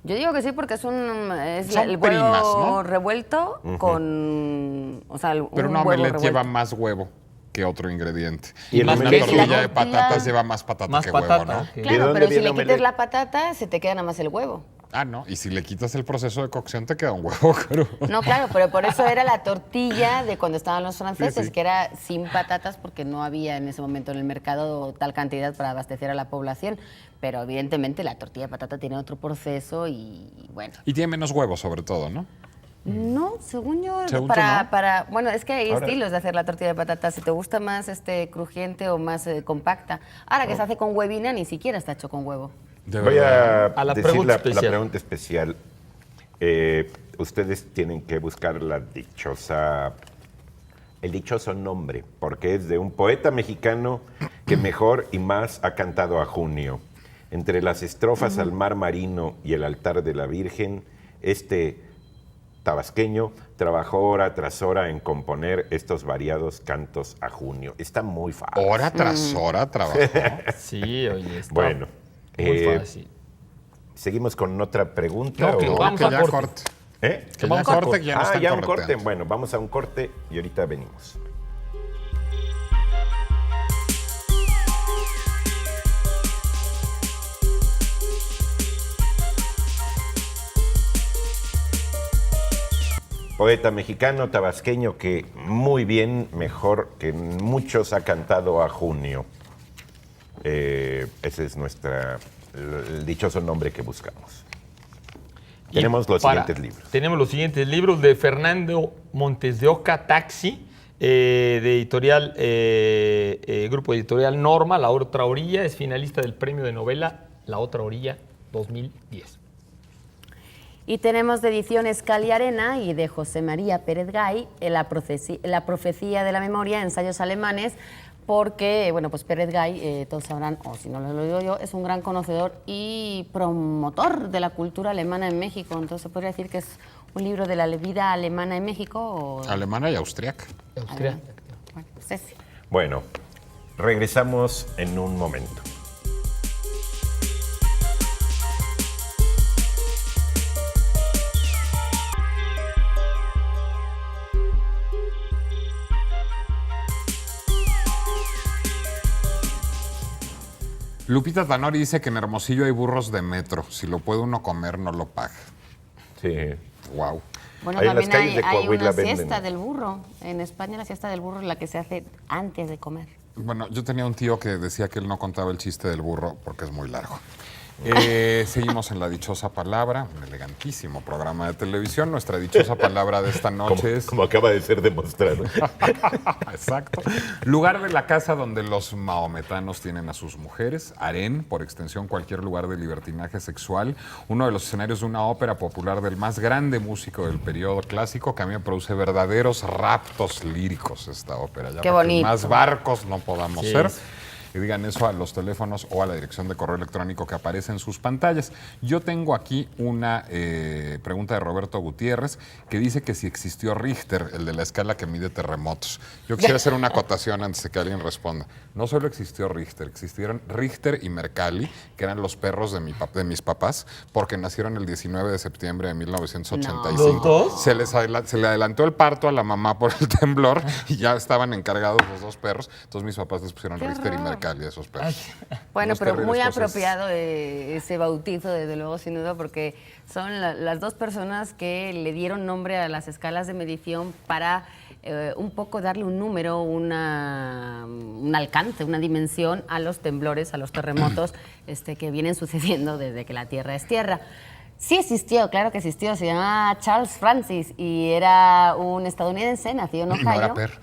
Yo digo que sí, porque es Son el huevo primas, ¿no? revuelto con... O sea, Pero un una huevo omelette revuelto. lleva más huevo que otro ingrediente. Y el más una omelette- queso. tortilla de La tortilla- patatas lleva más patata Más que patata. huevo, ¿no? que- ¿De Claro, dónde pero si viene le omelette? quitas la patata, se te queda nada más el huevo. Ah, no. Y si le quitas el proceso de cocción, te queda un huevo crudo. No, claro, pero por eso era la tortilla de cuando estaban los franceses, Sí. que era sin patatas porque no había en ese momento en el mercado tal cantidad para abastecer a la población. Pero evidentemente la tortilla de patata tiene otro proceso y bueno. Y tiene menos huevos, sobre todo, ¿no? No, según yo, Según tú, ¿no? bueno, es que hay Ahora- estilos de hacer la tortilla de patata. Si te gusta más crujiente o más compacta. Ahora que se hace con huevina, ni siquiera está hecho con huevo. De Voy verdad. a A la decir pregunta la especial. pregunta especial. Ustedes tienen que buscar el dichoso nombre, porque es de un poeta mexicano que mejor y más ha cantado a Junio. Entre las estrofas al mar marino y el altar de la Virgen, tabasqueño trabajó hora tras hora en componer estos variados cantos a Junio. Está muy fácil. Hora tras hora trabajó. Sí, oye, está Bueno, muy fácil. seguimos con otra pregunta. No, que o- vamos que a ya corte. corte. ¿Eh? Que ya Vamos a corte, corte. que ya no están ya un corte. correteando. Bueno, vamos a un corte y ahorita venimos. Poeta mexicano, tabasqueño, que muy bien, mejor que muchos ha cantado a Junio. Ese es el dichoso nombre que buscamos. Y Tenemos los siguientes libros. Tenemos los siguientes libros de Fernando Montes de Oca, Taxi, de editorial, grupo editorial Norma, La Otra Orilla, es finalista del premio de novela La Otra Orilla 2010. Y tenemos de ediciones Cali Arena y de José María Pérez Gay, la profecía de la memoria, ensayos alemanes, porque, bueno, pues Pérez Gay, todos sabrán, o si no lo digo yo, es un gran conocedor y promotor de la cultura alemana en México. Entonces, ¿se podría decir que es un libro de la vida alemana en México? O... Alemana y austriaca. Austria. Bueno, pues ese. Bueno, regresamos en un momento. Lupita Tanori dice que en Hermosillo hay burros de metro. Si lo puede uno comer, no lo paga. Sí. Wow. Bueno, Ahí en las también calles de hay Coahuila una venden. siesta del burro. En España la siesta del burro es la que se hace antes de comer. Bueno, yo tenía un tío que decía que él no contaba el chiste del burro porque es muy largo. Seguimos en La Dichosa Palabra, un elegantísimo programa de televisión. Nuestra dichosa palabra de esta noche es... Como acaba de ser demostrado. Exacto. Lugar de la casa donde los mahometanos tienen a sus mujeres. Harén, por extensión, cualquier lugar de libertinaje sexual. Uno de los escenarios de una ópera popular del más grande músico del periodo clásico, que a mí me produce verdaderos raptos líricos esta ópera. Ya Qué para que bonito. más barcos no podamos Sí, ser. sí. y digan eso a los teléfonos o a la dirección de correo electrónico que aparece en sus pantallas. Yo tengo aquí una pregunta de Roberto Gutiérrez que dice que si existió Richter, el de la escala que mide terremotos. Yo quisiera hacer una acotación antes de que alguien responda. No solo existió Richter, existieron Richter y Mercalli, que eran los perros de mis papás, porque nacieron el 19 de septiembre de 1985. ¿Los dos? Se le adelantó el parto a la mamá por el temblor y ya estaban encargados los dos perros. Entonces mis papás les pusieron ¡Qué Richter y horror! Mercalli a esos perros. Bueno, Unos pero terribles muy cosas. apropiado ese bautizo, desde luego, sin duda, porque son las dos personas que le dieron nombre a las escalas de medición para un poco darle un número, un alcance, una dimensión a los temblores, a los terremotos que vienen sucediendo desde que la Tierra es Tierra. Sí existió, claro que existió, se llamaba Charles Francis y era un estadounidense, nacido en Ohio. Y no era perro.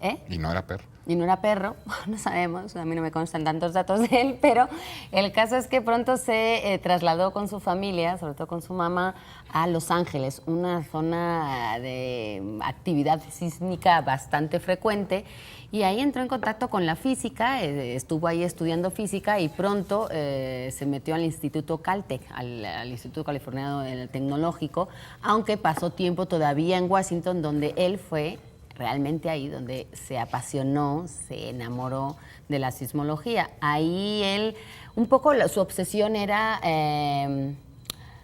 ¿Eh? Y no era perro. Y no era perro, no sabemos, a mí no me constan tantos datos de él, pero el caso es que pronto se trasladó con su familia, sobre todo con su mamá, a Los Ángeles, una zona de actividad sísmica bastante frecuente, y ahí entró en contacto con la física, estuvo ahí estudiando física y pronto se metió al Instituto Caltech, al Instituto Californiano Tecnológico, aunque pasó tiempo todavía en Washington, donde él fue realmente ahí donde se apasionó, se enamoró de la sismología. Ahí él, un poco su obsesión era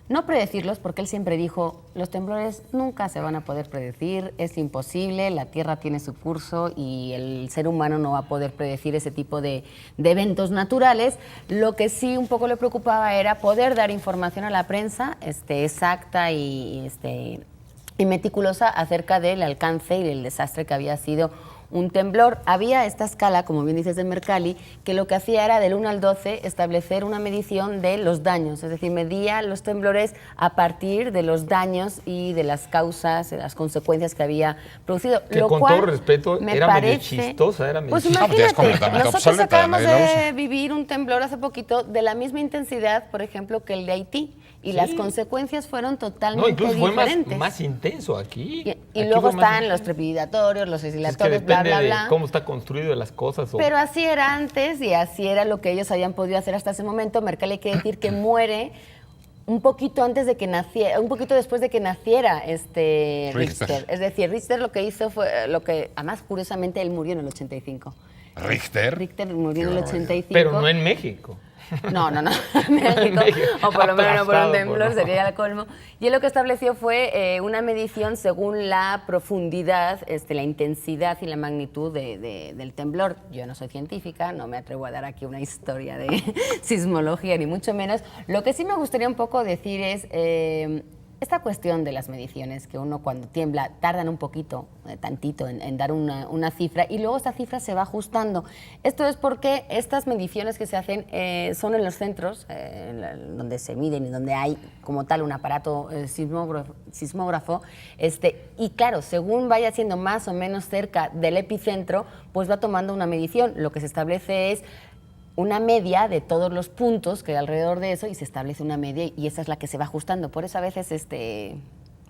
no predecirlos, porque él siempre dijo, los temblores nunca se van a poder predecir, es imposible, la Tierra tiene su curso y el ser humano no va a poder predecir ese tipo de eventos naturales. Lo que sí un poco le preocupaba era poder dar información a la prensa exacta y meticulosa acerca del alcance y del desastre que había sido un temblor. Había esta escala, como bien dices, de Mercalli, que lo que hacía era del 1 al 12 establecer una medición de los daños, es decir, medía los temblores a partir de los daños y de las causas, de las consecuencias que había producido. Que lo con cual todo respeto me era medio parece, chistosa, era medio pues chistosa. ya es imagínate, completamente nosotros obsoleta, acabamos nadie la usa. de vivir un temblor hace poquito de la misma intensidad, por ejemplo, que el de Haití. Y Sí. las consecuencias fueron No, totalmente incluso fue diferentes. más intenso aquí. Y Aquí luego fue más están intenso. los trepidatorios, los Es que oscilatorios, bla, depende bla, bla. de cómo está construido las cosas. Pero así era antes y así era lo que ellos habían podido hacer hasta ese momento. Mercalli, hay que decir que muere un poquito antes de que naciera, un poquito después de que naciera Richter. Richter. Es decir, Richter lo que hizo fue lo que, además, curiosamente, él murió en el 85. ¿Richter? Richter murió en el Qué barbaridad. 85. Pero no en México. No, México, o por lo menos no por un Aplastado, temblor, ¿no? sería el colmo. Y él lo que estableció fue una medición según la profundidad, la intensidad y la magnitud del temblor. Yo no soy científica, no me atrevo a dar aquí una historia de sismología, ni mucho menos. Lo que sí me gustaría un poco decir es esta cuestión de las mediciones, que uno cuando tiembla tardan un poquito, tantito, en dar una cifra y luego esta cifra se va ajustando. Esto es porque estas mediciones que se hacen son en los centros donde se miden y donde hay como tal un aparato sismógrafo, y claro, según vaya siendo más o menos cerca del epicentro, pues va tomando una medición. Lo que se establece es una media de todos los puntos que hay alrededor de eso y se establece una media y esa es la que se va ajustando. Por eso a veces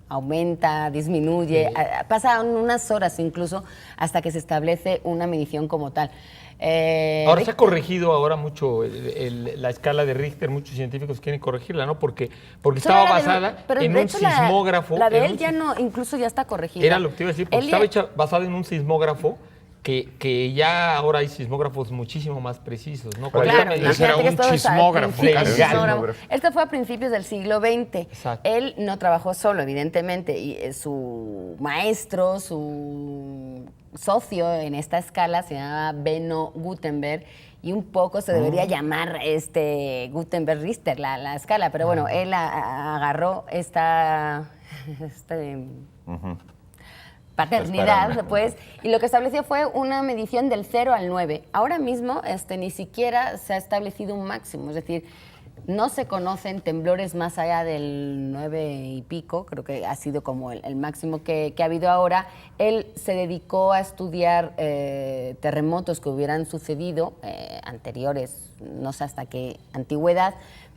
aumenta, disminuye, pasan unas horas incluso hasta que se establece una medición como tal. Ahora se ha corregido mucho la escala de Richter, muchos científicos quieren corregirla, ¿no? Porque estaba basada pero en de un hecho sismógrafo. La de en él un ya no, incluso ya está corregida. Era lo que te iba a decir, porque Él estaba ya- hecha basada en un sismógrafo que ya ahora hay sismógrafos muchísimo más precisos, ¿no? Claro, Cualquier medida- ese era imagínate que un esto es al chismógrafo, principio, casi. un sismógrafo. Esto fue a principios del siglo XX. Exacto. Él no trabajó solo, evidentemente, y su maestro, su socio en esta escala se llamaba Benno Gutenberg, y un poco se debería llamar Gutenberg-Richter, la escala, pero bueno, él agarró esta paternidad, parámetros. pues, y lo que estableció fue una medición del 0 al 9. Ahora mismo ni siquiera se ha establecido un máximo, es decir, no se conocen temblores más allá del 9 y pico, creo que ha sido como el máximo que ha habido ahora. Él se dedicó a estudiar terremotos que hubieran sucedido anteriores, no sé hasta qué antigüedad,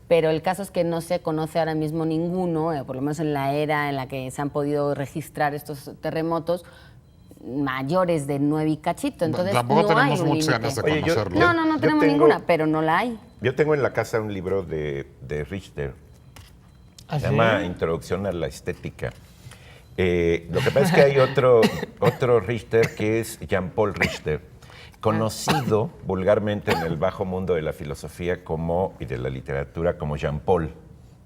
pero el caso es que no se conoce ahora mismo ninguno, por lo menos en la era en la que se han podido registrar estos terremotos, mayores de 9 y cachito. Entonces, Tampoco no hay tenemos un muchas límite. ganas de Oye, conocerlo. No Yo tenemos tengo- ninguna, pero no la hay. Yo tengo en la casa un libro de Richter. ¿Ah, Se sí? llama Introducción a la Estética. Lo que pasa es que hay otro Richter que es Jean-Paul Richter, conocido vulgarmente en el bajo mundo de la filosofía y de la literatura como Jean-Paul.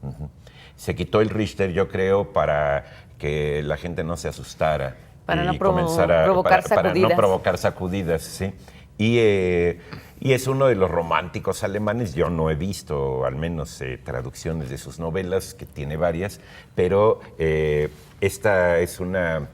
Ujú. Se quitó el Richter, yo creo, para que la gente no se asustara. Para no comenzara- provocar para no sacudidas. provocar sacudidas, sí. Y es uno de los románticos alemanes. Yo no he visto, al menos, traducciones de sus novelas, que tiene varias, pero esta es una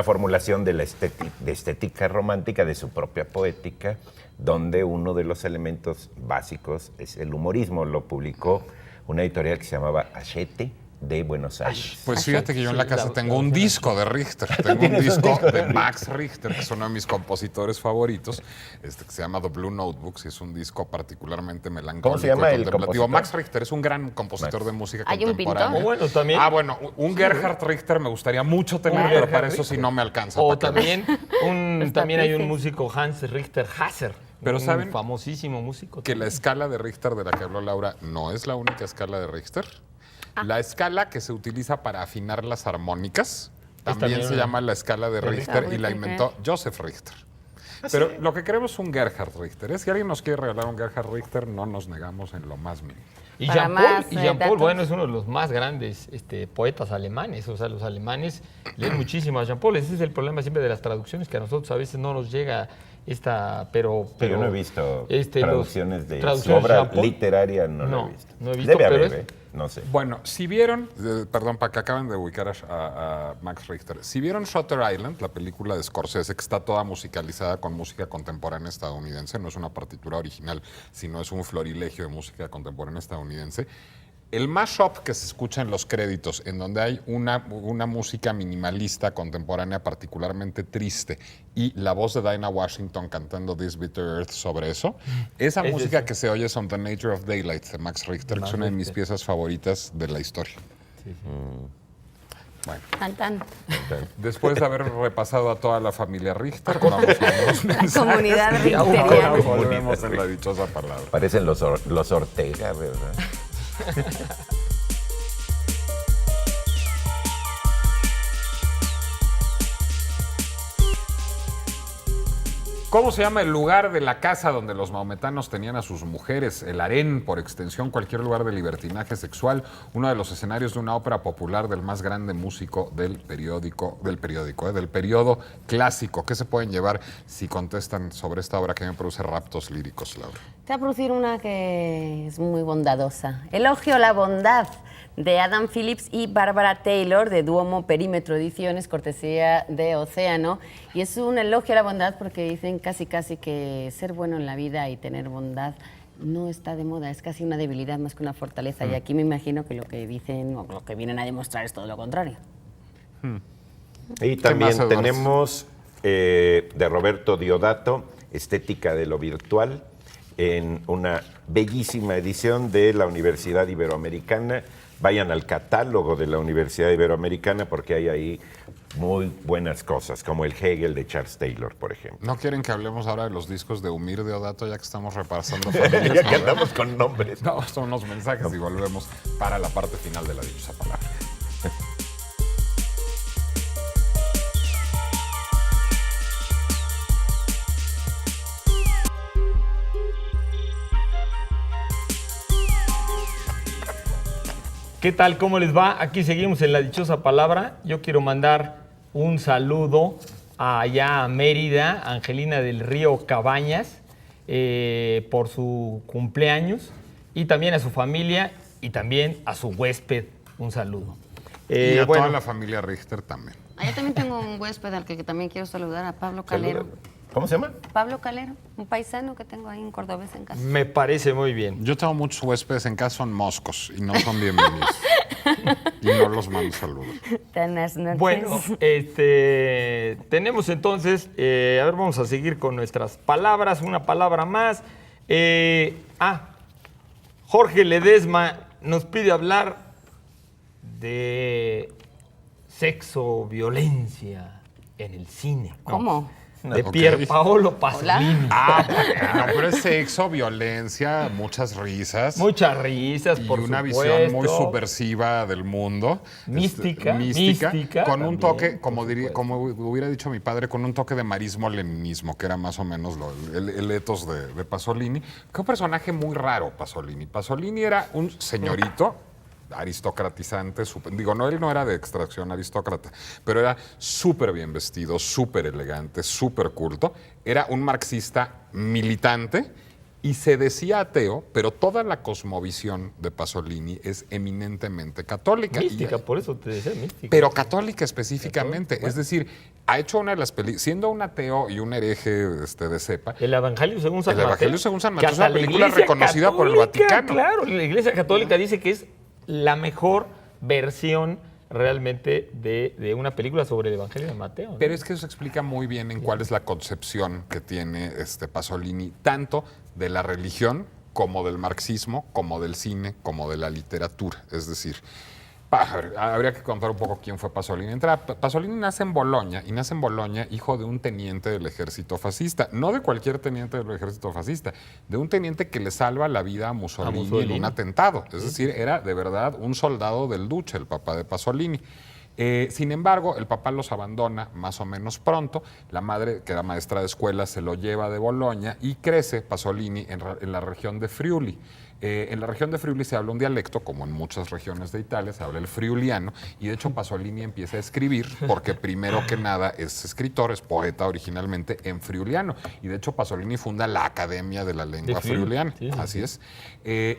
formulación de la estética romántica, de su propia poética, donde uno de los elementos básicos es el humorismo. Lo publicó una editorial que se llamaba Hachette de Buenos Aires. Pues fíjate que yo en la Sí, casa la tengo un disco de Richter. Tengo un disco de Max Richter, que es uno de mis compositores favoritos, que se llama The Blue Notebooks, y es un disco particularmente melancólico. ¿Cómo se llama y el contemplativo. compositor? Max Richter es un gran compositor de música ¿Hay un contemporánea. pintor? Bueno, también. Ah, bueno, un Gerhard Richter me gustaría mucho tener, Un pero Gerhard para eso Richter. sí no me alcanza. O para que también, Está también hay un Pisces. músico, Hans Richter Hasser. Pero un ¿saben famosísimo músico. que la escala de Richter de la que habló Laura no es la única escala de Richter? La escala que se utiliza para afinar las armónicas también también se una- llama la escala de de Richter Richter. y la inventó Joseph Richter. Pero lo que queremos es un Gerhard Richter. Si alguien nos quiere regalar un Gerhard Richter, no nos negamos en lo más mínimo. Y Para Jean-Paul, más, Jean-Paul, datos. bueno, es uno de los más grandes poetas alemanes. O sea, los alemanes leen muchísimo a Jean-Paul. Ese es el problema siempre de las traducciones, que a nosotros a veces no nos llega pero Yo no he visto los- traducciones de su traducciones obra Jean-Paul. literaria, no la No, he visto. no he visto, Debe pero haber, no sé. Bueno, si vieron, perdón, para que acaben de ubicar a Max Richter, si vieron Shutter Island, la película de Scorsese, que está toda musicalizada con música contemporánea estadounidense, no es una partitura original, sino es un florilegio de música contemporánea estadounidense, el mashup que se escucha en los créditos, en donde hay una música minimalista contemporánea particularmente triste y la voz de Dinah Washington cantando This Bitter Earth sobre eso, esa Es música ese. que se oye es On the Nature of Daylight de Max Richter, que es una de mis piezas favoritas de la historia. Bueno, Tan, tan. después de haber repasado a toda la familia Richter, vamos a unos La mensajes comunidad y richteriana. volvemos en la dichosa palabra. Parecen los Ortega, ¿verdad? ¿Cómo se llama el lugar de la casa donde los maometanos tenían a sus mujeres? El harén, por extensión, cualquier lugar de libertinaje sexual, uno de los escenarios de una ópera popular del más grande músico del periodo clásico. ¿Qué se pueden llevar si contestan sobre esta obra que me produce raptos líricos, Laura? Te voy a producir una que es muy bondadosa. Elogio a la bondad, de Adam Phillips y Bárbara Taylor, de Duomo Perímetro Ediciones, cortesía de Océano. Y es un elogio a la bondad porque dicen casi que ser bueno en la vida y tener bondad no está de moda, es casi una debilidad más que una fortaleza. Y aquí me imagino que lo que dicen o lo que vienen a demostrar es todo lo contrario. Y también más, Eduardo? tenemos de Roberto Diodato, Estética de lo Virtual, en una bellísima edición de la Universidad Iberoamericana. Vayan al catálogo de la Universidad Iberoamericana porque hay ahí muy buenas cosas, como el Hegel de Charles Taylor, por ejemplo. ¿No quieren que hablemos ahora de los discos de Umir Deodato ya que estamos repasando familias? Ya que ¿No? andamos con nombres. No, son unos mensajes y volvemos para la parte final de la dichosa palabra. ¿Qué tal? ¿Cómo les va? Aquí seguimos en la dichosa palabra. Yo quiero mandar un saludo allá a Mérida, Angelina del Río Cabañas, por su cumpleaños, y también a su familia y también a su huésped. Un saludo. Y a Bueno, toda la familia Richter también. Yo también tengo un huésped al que también quiero saludar, a Pablo Calero. ¿Cómo se llama? Pablo Calero, un paisano que tengo ahí en cordobés en casa. me parece muy bien. Yo tengo muchos huéspedes en casa, son moscos y no son bienvenidos. Y no los mando saludos. Buenas noches. Bueno, tenemos entonces, a ver, vamos a seguir con nuestras palabras, una palabra más. Jorge Ledesma nos pide hablar de sexo, violencia. en el cine. ¿no? ¿Cómo? De Ok. Pierpaolo Pasolini. No, pero es sexo, violencia, muchas risas. Muchas risas, Y por una supuesto. visión muy subversiva del mundo. Mística, mística. mística Con un también, toque, por como supuesto. como hubiera dicho mi padre, con un toque de marismo-leninismo, que era más o menos el ethos de Pasolini. Que un personaje muy raro, Pasolini. Pasolini era un señorito aristocratizante, él no era de extracción aristócrata, pero era súper bien vestido, súper elegante, súper culto. Era un marxista militante y se decía ateo, pero toda la cosmovisión de Pasolini es eminentemente católica. Mística, por eso te decía mística. Pero católica específicamente. Es decir, ha hecho una de las películas, siendo un ateo y un hereje de cepa. El Evangelio según San El Mateo. Evangelio según San que Mateo es hasta una la película Iglesia reconocida por el Católica, Vaticano. Claro, la Iglesia Católica dice que es la mejor versión realmente de una película sobre el Evangelio de Mateo. ¿no? Pero es que eso explica muy bien en cuál es la concepción que tiene Pasolini, tanto de la religión como del marxismo, como del cine, como de la literatura. Es decir, habría que contar un poco quién fue Pasolini. Pasolini nace en Bolonia, y nace en Bolonia hijo de un teniente del ejército fascista. No de cualquier teniente del ejército fascista, de un teniente que le salva la vida a Mussolini en un atentado. Es decir, era de verdad un soldado del Duce, el papá de Pasolini. Sin embargo, el papá los abandona más o menos pronto. La madre, que era maestra de escuela, se lo lleva de Bolonia y crece Pasolini en la región de Friuli. En la región de Friuli se habla un dialecto, como en muchas regiones de Italia, se habla el friuliano, y de hecho Pasolini empieza a escribir, porque primero que nada es escritor, es poeta originalmente en friuliano, y de hecho Pasolini funda la Academia de la Lengua Friuliana, sí, sí, así es.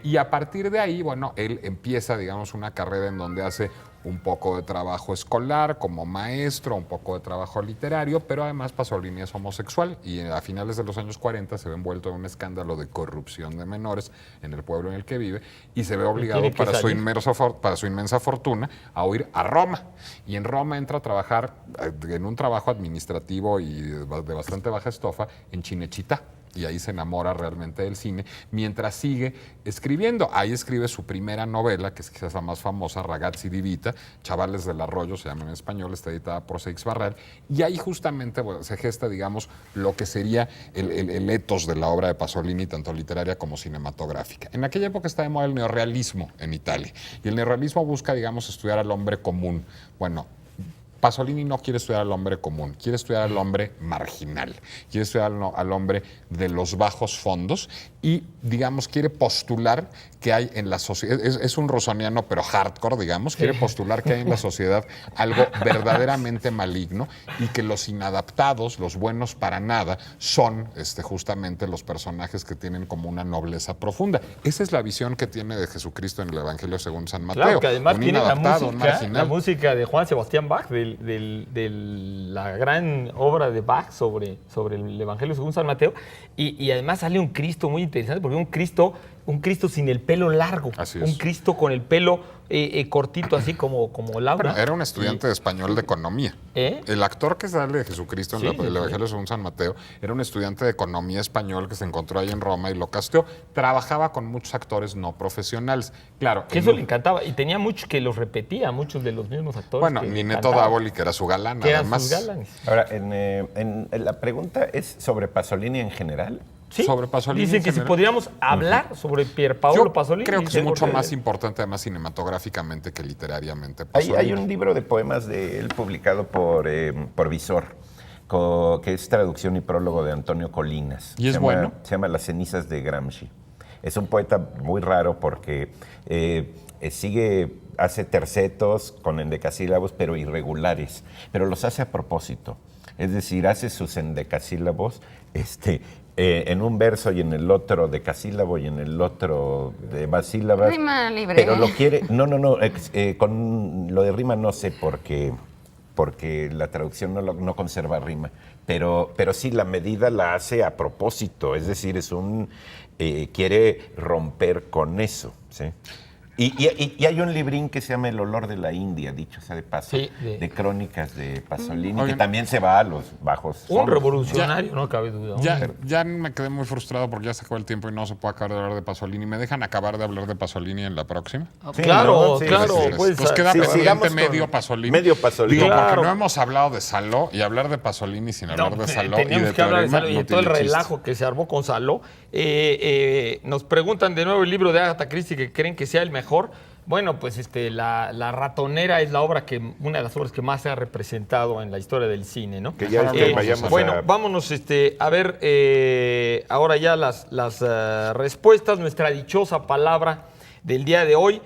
Y a partir de ahí, bueno, él empieza, digamos, una carrera en donde hace un poco de trabajo escolar como maestro, un poco de trabajo literario, pero además Pasolini es homosexual y a finales de los años 40 se ve envuelto en un escándalo de corrupción de menores en el pueblo en el que vive y se ve obligado tiene que para su salir. inmensa fortuna a huir a Roma. Y en Roma entra a trabajar en un trabajo administrativo y de bastante baja estofa en Cinecittà. Y ahí se enamora realmente del cine, mientras sigue escribiendo. Ahí escribe su primera novela, que es quizás la más famosa, Ragazzi di Vita, Chavales del Arroyo, se llama en español, está editada por Seix Barral. Y ahí justamente se gesta, digamos, lo que sería el ethos de la obra de Pasolini, tanto literaria como cinematográfica. En aquella época está de moda el neorrealismo en Italia. Y el neorrealismo busca, digamos, estudiar al hombre común. Bueno, Pasolini no quiere estudiar al hombre común, quiere estudiar al hombre marginal, quiere estudiar al hombre de los bajos fondos y, digamos, quiere postular que hay en la sociedad, es un rosoniano pero hardcore, digamos, quiere postular que hay en la sociedad algo verdaderamente maligno y que los inadaptados, los buenos para nada, son justamente los personajes que tienen como una nobleza profunda. Esa es la visión que tiene de Jesucristo en el Evangelio según San Mateo. Claro, que además un tiene inadaptado, un marginal. la música de Juan Sebastián Bach, de la gran obra de Bach sobre el Evangelio según San Mateo, y además sale un Cristo muy interesante, porque un Cristo sin el pelo largo, Así es. un Cristo con el pelo cortito, así como Laura. Bueno, era un estudiante de español de economía. El actor que sale de Jesucristo en Sí, el Evangelio según San Mateo era un estudiante de economía español que se encontró ahí en Roma y lo casteó. Trabajaba con muchos actores no profesionales. Claro. Que eso le encantaba, y tenía muchos que los repetía, muchos de los mismos actores. Bueno, que Ninetto cantaban, Davoli, que era su galán, que eran además. sus galanes. Ahora, la pregunta es sobre Pasolini en general. Sí, Sobre Pasolini dicen en que si general. podríamos hablar sobre Pierpaolo Yo Pasolini. creo que es dicen, mucho porque- más importante, además, cinematográficamente que literariamente. Hay Pasolini. un libro de poemas de él publicado por Visor, que es traducción y prólogo de Antonio Colinas. ¿Y es Se llama- bueno? Se llama Las cenizas de Gramsci. Es un poeta muy raro porque hace tercetos con endecasílabos, pero irregulares, pero los hace a propósito. Es decir, hace sus endecasílabos en un verso y en el otro decasílabo y en el otro de más sílabas. Rima libre. Pero lo quiere, no, con lo de rima no sé porque la traducción no conserva rima, pero sí la medida la hace a propósito, es decir, quiere romper con eso, ¿sí? Y hay un librín que se llama El olor de la India, dicho sea de paso, Sí, de crónicas de Pasolini, que Oigan. también se va a los bajos Un fondos. revolucionario, no cabe duda. Ya me quedé muy frustrado porque ya se acabó el tiempo y no se puede acabar de hablar de Pasolini. ¿Me dejan acabar de hablar de Pasolini en la próxima? Sí, Claro, ¿no? Sí, claro. sí, sí. Pues, Nos queda sí, pendiente sigamos con medio Pasolini. medio Pasolini. Digo, Claro. porque no hemos hablado de Saló y hablar de Pasolini sin hablar de Saló y teníamos de que hablar de Teorema Saló y no de todo el tiene chiste. relajo que se armó con Saló. Nos preguntan de nuevo el libro de Agatha Christie que creen que sea el mejor. Bueno, pues la ratonera es una de las obras que más se ha representado en la historia del cine, ¿no? Que ya Mejor es que hablemos de vayamos Bueno, a... vámonos a ver ahora ya las respuestas, nuestra dichosa palabra del día de hoy.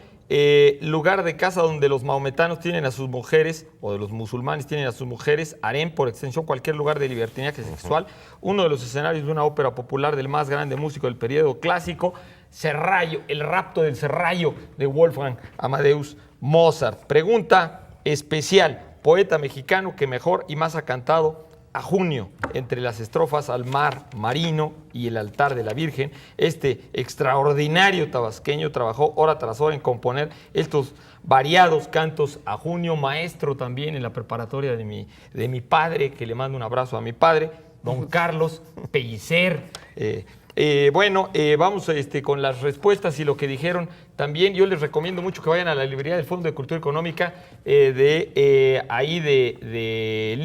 Lugar de casa donde los maometanos tienen a sus mujeres, o de los musulmanes tienen a sus mujeres, harén, por extensión, cualquier lugar de libertinaje sexual. Uno de los escenarios de una ópera popular del más grande músico del periodo clásico, Serrallo, el rapto del Serrallo de Wolfgang Amadeus Mozart. Pregunta especial, poeta mexicano que mejor y más ha cantado a junio, entre las estrofas al mar marino y el altar de la Virgen. Este extraordinario tabasqueño trabajó hora tras hora en componer estos variados cantos a junio, maestro también en la preparatoria de mi padre, que le mando un abrazo a mi padre, don Carlos Pellicer. Vamos con las respuestas y lo que dijeron. También yo les recomiendo mucho que vayan a la librería del Fondo de Cultura Económica de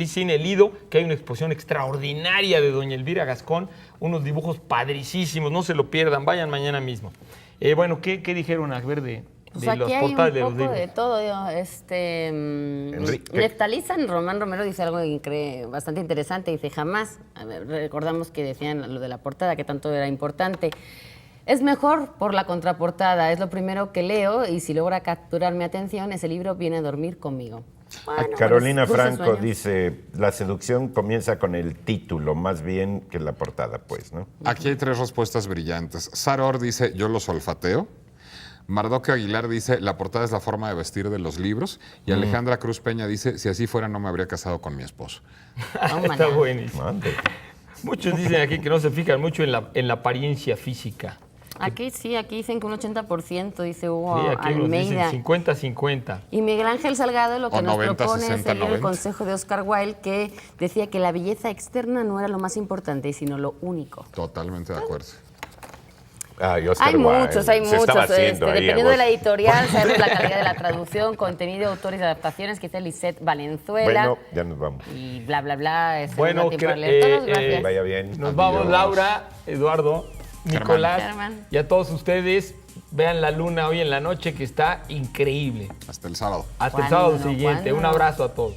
Cine Lido, que hay una exposición extraordinaria de doña Elvira Gascón, unos dibujos padricísimos, no se lo pierdan, vayan mañana mismo. ¿Qué dijeron a ver de Pues las aquí hay un portadas de los poco libros? de todo. Neftalizan Román Romero dice algo bastante interesante. Dice, jamás, recordamos que decían lo de la portada, que tanto era importante. Es mejor por la contraportada, es lo primero que leo y si logra capturar mi atención, ese libro viene a dormir conmigo. Bueno, Carolina dulces Franco sueños. dice, la seducción comienza con el título, más bien que la portada, pues, ¿no? Aquí hay 3 respuestas brillantes. Saror dice, yo los olfateo. Mardoque Aguilar dice, la portada es la forma de vestir de los libros. Y Alejandra Cruz Peña dice, si así fuera no me habría casado con mi esposo. Está buenísimo. Mande. Muchos dicen aquí que no se fijan mucho en la apariencia física. Aquí dicen que un 80%, dice Hugo Sí, aquí nos dicen Almeida. 50-50. Y Miguel Ángel Salgado lo que O nos 90, propone 60, es seguir el 90. consejo de Oscar Wilde, que decía que la belleza externa no era lo más importante, sino lo único. Totalmente de acuerdo. Ay, Oscar Hay Wilde, muchos, hay se estaba muchos. haciendo ahí, Dependiendo de la agosto. editorial, sabemos la calidad de la traducción, contenido, autores y adaptaciones, que dice Lisette Valenzuela. Bueno, ya nos vamos. Y bla, bla, bla. Bueno, no da tiempo a leer todos, gracias. Vaya bien. Nos vamos, Adiós. Laura, Eduardo, Nicolás Germán. y a todos ustedes. Vean la luna hoy en la noche que está increíble. Hasta el sábado. Hasta el ¿Cuándo? sábado siguiente. ¿Cuándo? Un abrazo a todos.